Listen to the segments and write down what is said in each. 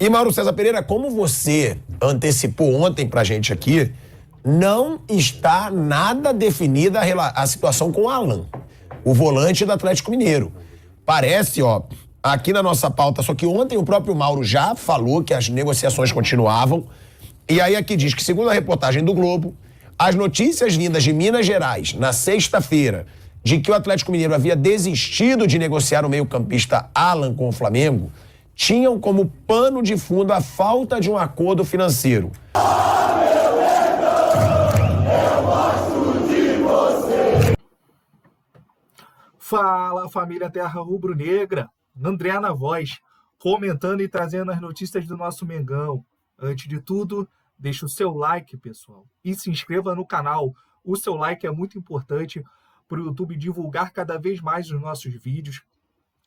E Mauro César Pereira, como você antecipou ontem pra gente aqui, não está nada definida a situação com o Alan, o volante do Atlético Mineiro. Parece, aqui na nossa pauta, só que ontem o próprio Mauro já falou que as negociações continuavam. E aí aqui diz que, segundo a reportagem do Globo, as notícias vindas de Minas Gerais na sexta-feira de que o Atlético Mineiro havia desistido de negociar o meio-campista Alan com o Flamengo tinham como pano de fundo a falta de um acordo financeiro. Fala, família Terra Rubro-Negra, André na voz, comentando e trazendo as notícias do nosso Mengão. Antes de tudo, deixa o seu like, pessoal, e se inscreva no canal. O seu like é muito importante para o YouTube divulgar cada vez mais os nossos vídeos,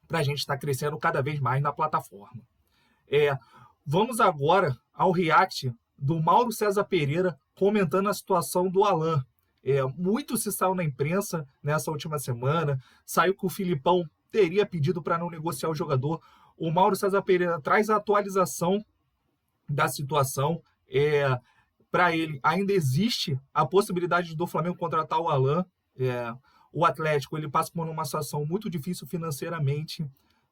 para a gente estar crescendo cada vez mais na plataforma. Vamos agora ao react do Mauro César Pereira comentando a situação do Alan. Muito se saiu na imprensa nessa última semana, saiu que o Filipão teria pedido para não negociar o jogador. O Mauro César Pereira traz a atualização da situação. Para ele, ainda existe a possibilidade do Flamengo contratar o Alan. O Atlético ele passa por uma situação muito difícil financeiramente,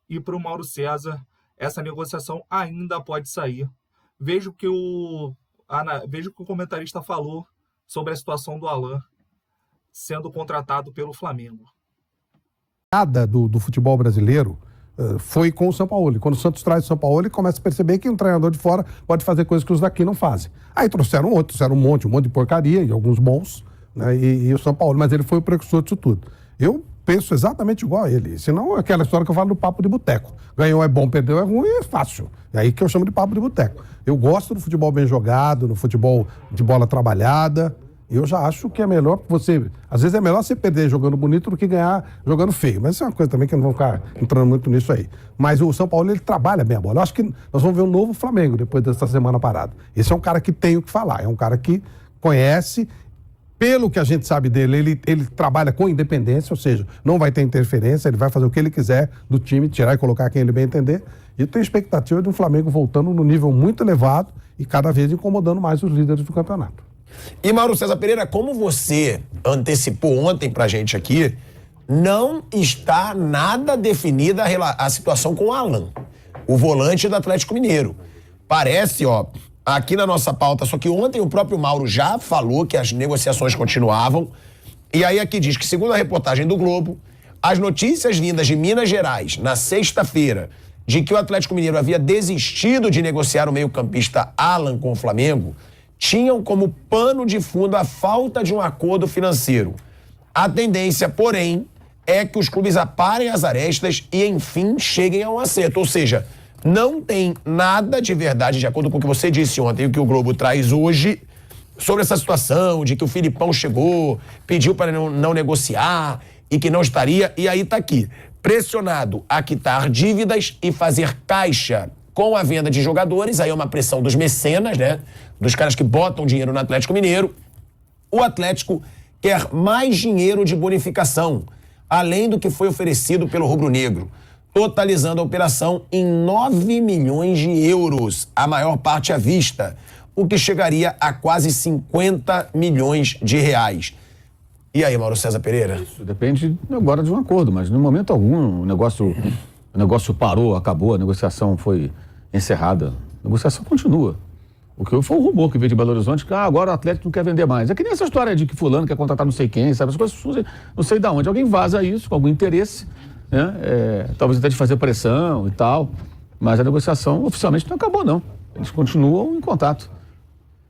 e para o Mauro César essa negociação ainda pode sair. Veja o que o comentarista falou sobre a situação do Alan sendo contratado pelo Flamengo. Nada do futebol brasileiro foi com o Sampaoli. Quando o Santos traz o Sampaoli, ele começa a perceber que um treinador de fora pode fazer coisas que os daqui não fazem. Aí trouxeram um monte de porcaria e alguns bons, né, e o Sampaoli, mas ele foi o precursor disso tudo. Eu penso exatamente igual a ele. Senão é aquela história que eu falo do papo de boteco. Ganhou é bom, perdeu é ruim, é fácil. É aí que eu chamo de papo de boteco. Eu gosto do futebol bem jogado, no futebol de bola trabalhada. Eu já acho que é melhor você... Às vezes é melhor você perder jogando bonito do que ganhar jogando feio. Mas isso é uma coisa também que eu não vou ficar entrando muito nisso aí. Mas o São Paulo, ele trabalha bem a bola. Eu acho que nós vamos ver um novo Flamengo depois dessa semana parada. Esse é um cara que tem o que falar. É um cara que conhece... Pelo que a gente sabe dele, ele trabalha com independência, ou seja, não vai ter interferência, ele vai fazer o que ele quiser do time, tirar e colocar quem ele bem entender. E tem expectativa de um Flamengo voltando no nível muito elevado e cada vez incomodando mais os líderes do campeonato. E Mauro César Pereira, como você antecipou ontem pra gente aqui, não está nada definida a situação com o Alan, o volante do Atlético Mineiro. Parece, aqui na nossa pauta, só que ontem o próprio Mauro já falou que as negociações continuavam. E aí aqui diz que, segundo a reportagem do Globo, as notícias vindas de Minas Gerais na sexta-feira de que o Atlético Mineiro havia desistido de negociar o meio-campista Alan com o Flamengo tinham como pano de fundo a falta de um acordo financeiro. A tendência, porém, é que os clubes aparem as arestas e, enfim, cheguem a um acerto. Ou seja, não tem nada de verdade, de acordo com o que você disse ontem e o que o Globo traz hoje, sobre essa situação de que o Filipão chegou, pediu para não negociar e que não estaria, e aí está aqui, pressionado a quitar dívidas e fazer caixa com a venda de jogadores. Aí é uma pressão dos mecenas, né? Dos caras que botam dinheiro no Atlético Mineiro. O Atlético quer mais dinheiro de bonificação, além do que foi oferecido pelo Rubro Negro, totalizando a operação em 9 milhões de euros, a maior parte à vista, o que chegaria a quase 50 milhões de reais. E aí, Mauro César Pereira? Isso depende agora de um acordo, mas no momento algum o negócio parou, acabou, a negociação foi encerrada. A negociação continua. O que foi o rumor que veio de Belo Horizonte, que agora o Atlético não quer vender mais. É que nem essa história de que fulano quer contratar não sei quem, sabe? As coisas não sei de onde. Alguém vaza isso com algum interesse, né? Talvez até de fazer pressão e tal, mas a negociação oficialmente não acabou, não. Eles continuam em contato.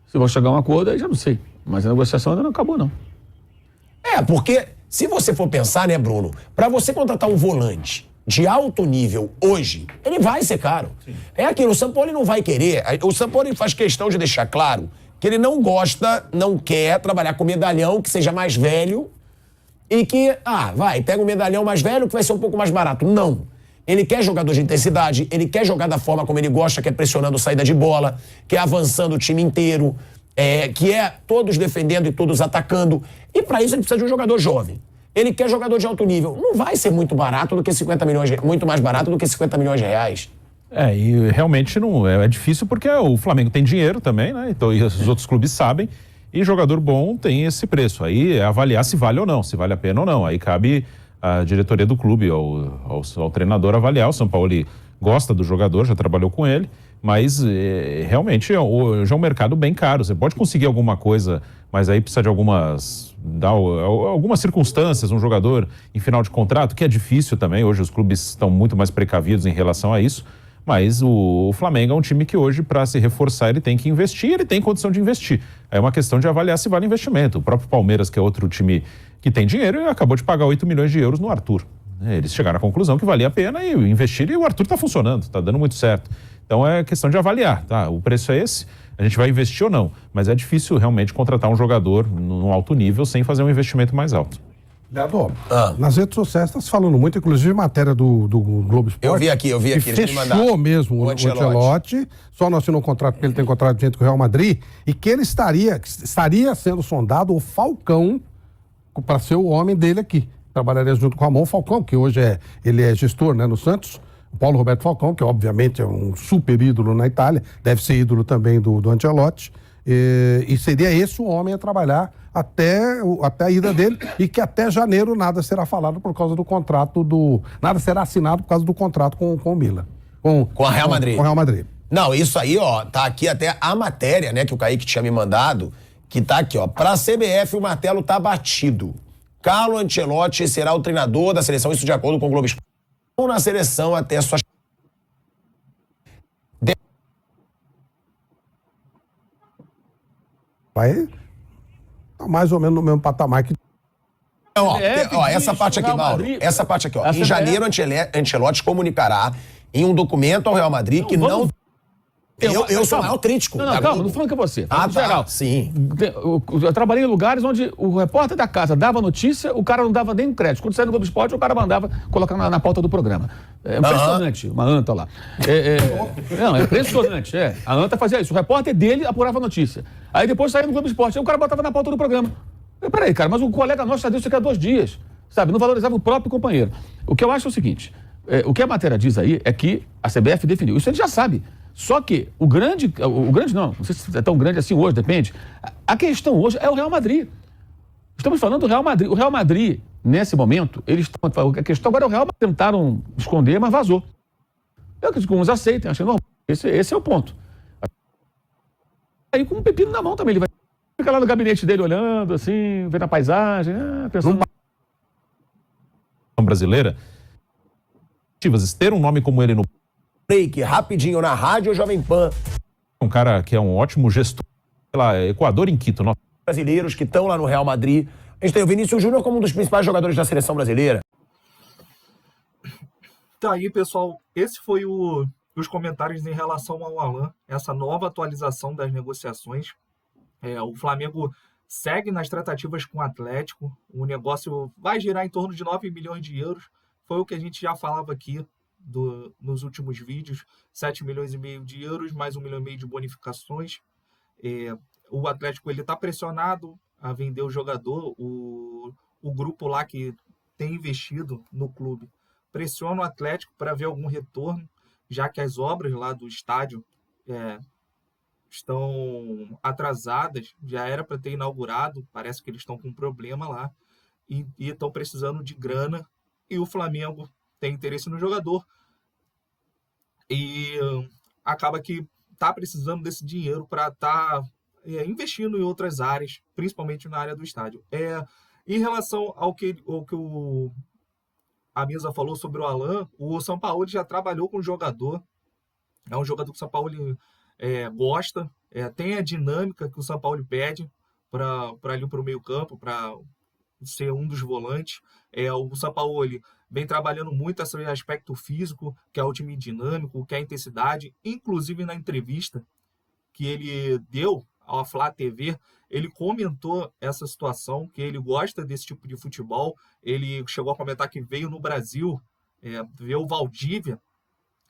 Se vão chegar a um acordo, aí já não sei. Mas a negociação ainda não acabou, não. Porque se você for pensar, né, Bruno, para você contratar um volante de alto nível hoje, ele vai ser caro. Sim. É aquilo, o Sampaoli não vai querer. O Sampaoli faz questão de deixar claro que ele não gosta, não quer trabalhar com medalhão que seja mais velho e que, pega um medalhão mais velho que vai ser um pouco mais barato. Não. Ele quer jogador de intensidade, ele quer jogar da forma como ele gosta, que é pressionando saída de bola, que é avançando o time inteiro, que é todos defendendo e todos atacando. E para isso ele precisa de um jogador jovem. Ele quer jogador de alto nível. Não vai ser muito barato do que 50 milhões, muito mais barato do que 50 milhões de reais. E realmente não é difícil porque o Flamengo tem dinheiro também, né? Então, e os outros clubes sabem, e jogador bom tem esse preço. Aí é avaliar se vale ou não, se vale a pena ou não. Aí cabe a diretoria do clube, ao treinador avaliar. O São Paulo gosta do jogador, já trabalhou com ele, mas realmente já é um mercado bem caro. Você pode conseguir alguma coisa, mas aí precisa de algumas circunstâncias, um jogador em final de contrato, que é difícil também. Hoje os clubes estão muito mais precavidos em relação a isso. Mas o Flamengo é um time que hoje, para se reforçar, ele tem que investir, ele tem condição de investir. É uma questão de avaliar se vale investimento. O próprio Palmeiras, que é outro time que tem dinheiro, acabou de pagar 8 milhões de euros no Arthur. Eles chegaram à conclusão que valia a pena e investir, e o Arthur está funcionando, está dando muito certo. Então é questão de avaliar, tá? O preço é esse, a gente vai investir ou não. Mas é difícil realmente contratar um jogador num alto nível sem fazer um investimento mais alto. Leandro, nas redes sociais está se falando muito, inclusive matéria do Globo Esporte. Eu vi aqui, que fechou mesmo o Ancelotti, só não assinou um contrato porque ele tem contrato de com o Real Madrid, e que ele estaria sendo sondado o Falcão para ser o homem dele aqui. Trabalharia junto com o Ramon Falcão, que hoje ele é gestor, né, no Santos. O Paulo Roberto Falcão, que obviamente é um super ídolo na Itália, deve ser ídolo também do Ancelotti. E seria esse o homem a trabalhar até a ida dele, e que até janeiro nada será falado por causa do contrato nada será assinado por causa do contrato com o Milan. Com a Real Madrid. Com o Real Madrid. Não, isso aí, tá aqui até a matéria, né, que o Kaique tinha me mandado, que tá aqui, pra CBF o martelo tá batido. Carlo Ancelotti será o treinador da seleção, isso de acordo com o Globo Esporte, na seleção até sua... Vai mais ou menos no mesmo patamar que... Não, essa parte aqui, Mauro, essa parte aqui, em janeiro, Ancelotti comunicará em um documento ao Real Madrid que não... Eu sou o maior crítico. Não, calma, não falando que é você. Tá, geral. Sim. Eu trabalhei em lugares onde o repórter da casa dava notícia, o cara não dava nem crédito. Quando saía no Globo Esporte, o cara mandava colocar na pauta do programa. É impressionante, uma anta lá. Não, é impressionante, A anta fazia isso. O repórter dele apurava a notícia. Aí depois saía no Globo Esporte, aí o cara botava na pauta do programa. Peraí, cara, mas o colega nosso já deu isso aqui há 2 dias. Sabe, não valorizava o próprio companheiro. O que eu acho é o seguinte, o que a matéria diz aí é que a CBF definiu. Isso ele já sabe. Só que o grande não sei se é tão grande assim hoje, depende. A questão hoje é o Real Madrid. Estamos falando do Real Madrid. O Real Madrid, nesse momento, a questão agora é o Real Madrid. Tentaram esconder, mas vazou. Eu acredito que uns aceitem, achando normal. Esse é o ponto. Aí com um pepino na mão também, ele vai ficar lá no gabinete dele olhando, assim, vendo a paisagem, pensando... brasileira, ter um nome como ele no break, rapidinho, na Rádio Jovem Pan. Um cara que é um ótimo gestor, Equador em Quito. Brasileiros que estão lá no Real Madrid. A gente tem o Vinícius Júnior como um dos principais jogadores da seleção brasileira. Tá aí, pessoal. Esse foi os comentários em relação ao Alan, essa nova atualização das negociações. O Flamengo segue nas tratativas com o Atlético. O negócio vai girar em torno de 9 milhões de euros. Foi o que a gente já falava aqui nos últimos vídeos. 7 milhões e meio de euros, mais 1,5 milhão de bonificações. O Atlético está pressionado a vender o jogador. O grupo lá que tem investido no clube pressiona o Atlético para ver algum retorno, já que as obras lá do estádio estão atrasadas, já era para ter inaugurado, parece que eles estão com um problema lá, e estão precisando de grana, e o Flamengo tem interesse no jogador, e acaba que está precisando desse dinheiro para estar investindo em outras áreas, principalmente na área do estádio. Em relação ao que a Misa falou sobre o Alan, o São Paulo já trabalhou com o jogador, é um jogador que o São Paulo gosta, tem a dinâmica que o São Paulo pede para ali para o meio campo, para ser um dos volantes. O São Paulo vem trabalhando muito esse aspecto físico, que é o time dinâmico, que é a intensidade. Inclusive na entrevista que ele deu ao Flá TV, ele comentou essa situação, que ele gosta desse tipo de futebol. Ele chegou a comentar que veio no Brasil ver o Valdívia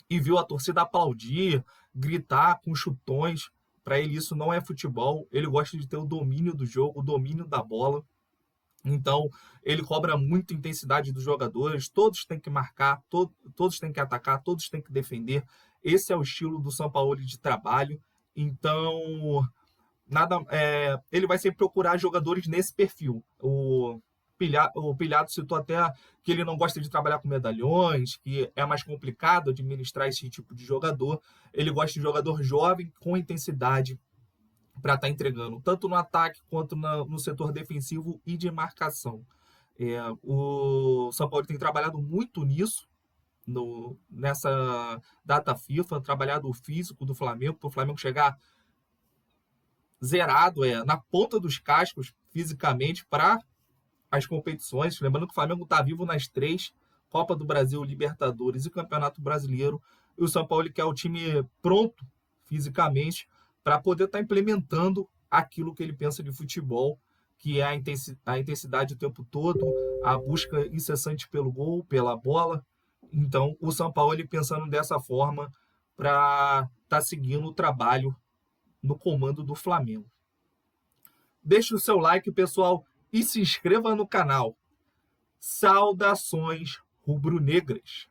e viu a torcida aplaudir, gritar com chutões. Para ele isso não é futebol, ele gosta de ter o domínio do jogo, o domínio da bola. Então, ele cobra muita intensidade dos jogadores, todos têm que marcar, todos têm que atacar, todos têm que defender. Esse é o estilo do Sampaoli de trabalho. Então, ele vai sempre procurar jogadores nesse perfil. O Pilhado citou até que ele não gosta de trabalhar com medalhões, que é mais complicado administrar esse tipo de jogador. Ele gosta de jogador jovem, com intensidade, para estar entregando, tanto no ataque quanto no setor defensivo e de marcação. O São Paulo tem trabalhado muito nisso, nessa data FIFA, trabalhado o físico do Flamengo, para o Flamengo chegar zerado, na ponta dos cascos, fisicamente, para as competições. Lembrando que o Flamengo está vivo nas 3, Copa do Brasil, Libertadores e Campeonato Brasileiro. E o São Paulo quer o time pronto, fisicamente, para poder estar implementando aquilo que ele pensa de futebol, que é a intensidade o tempo todo, a busca incessante pelo gol, pela bola. Então, o São Paulo pensando dessa forma para estar seguindo o trabalho no comando do Flamengo. Deixe o seu like, pessoal, e se inscreva no canal. Saudações rubro-negras!